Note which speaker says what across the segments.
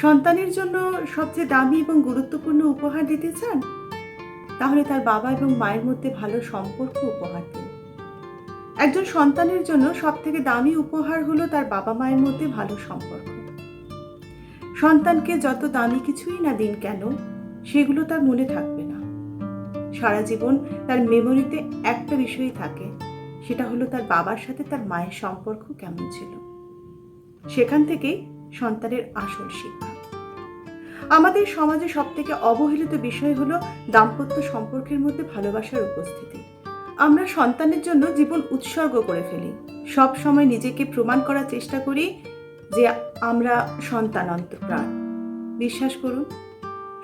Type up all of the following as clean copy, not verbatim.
Speaker 1: সন্তানের জন্য সবচেয়ে দামি এবং গুরুত্বপূর্ণ উপহার দিতে চান, তাহলে তার বাবা এবং মায়ের মধ্যে ভালো সম্পর্ক উপহার দিন। একজন সন্তানের জন্য সবথেকে দামি উপহার হলো তার বাবা মায়ের মধ্যে ভালো সম্পর্ক। সন্তানকে যত দামি কিছুই না দিন কেন, সেগুলো তার মনে থাকবে না। সারা জীবন তার মেমোরিতে একটা বিষয়ই থাকে, সেটা হলো তার বাবার সাথে তার মায়ের সম্পর্ক কেমন ছিল। সেখান থেকেই সন্তানের আসল শিক্ষা। আমাদের সমাজে সবথেকে অবহেলিত বিষয় হলো দাম্পত্য সম্পর্কের মধ্যে ভালোবাসার উপস্থিতি। আমরা সন্তানের জন্য জীবন উৎসর্গ করে ফেলি। সব সময় নিজেকে প্রমাণ করার চেষ্টা করি যে আমরা সন্তান অন্তঃপ্রাণ। বিশ্বাস করুন,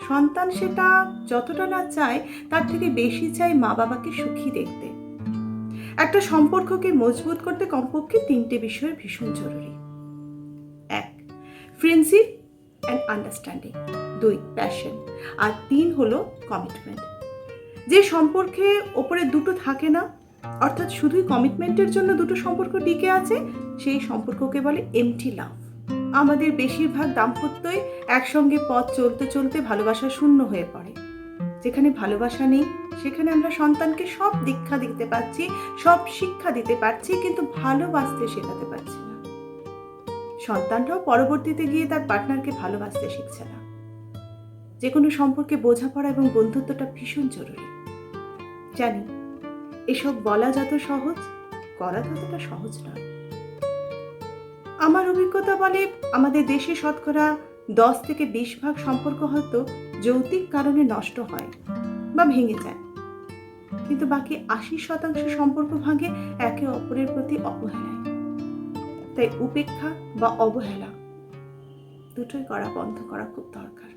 Speaker 1: সন্তান সেটা যতটা না চায় তার থেকে বেশি চায় মা বাবাকে সুখী দেখতে। একটা সম্পর্ককে মজবুত করতে কমপক্ষে 3টে বিষয় ভীষণ জরুরি। 1. Friendship and understanding. 2. প্যাশন। আর 3 হলো কমিটমেন্ট। যে সম্পর্কে ওপরে দুটো থাকে না, অর্থাৎ শুধুই কমিটমেন্টের জন্য দুটো সম্পর্ক টিকে আছে, সেই সম্পর্ককে বলে এমটি লাভ। আমাদের বেশিরভাগ দাম্পত্যই একসঙ্গে পথ চলতে চলতে ভালোবাসা শূন্য হয়ে পড়ে। যেখানে ভালোবাসা নেই সেখানে আমরা সন্তানকে সব দীক্ষা দিতে পারছি, সব শিক্ষা দিতে পারছি, কিন্তু ভালোবাসতে শেখাতে পারছি না। সন্তানরাও পরবর্তীতে গিয়ে তার পার্টনারকে ভালোবাসতে শিখছে না। যে কোনো সম্পর্কে বোঝাপড়া এবং বন্ধুত্বটা ভীষণ জরুরি। জানি এসব বলা যত সহজ, করা ততটা সহজ নয়। আমার অভিজ্ঞতা বলে আমাদের দেশে শতকরা 10 থেকে 20 ভাগ সম্পর্ক হয়তো যৌক্তিক কারণে নষ্ট হয় বা ভেঙে যায়, কিন্তু বাকি 80% সম্পর্ক ভাঙে একে অপরের প্রতি অবহেলায়। তাই উপেক্ষা বা অবহেলা দুটোই করা বন্ধ করা খুব দরকার।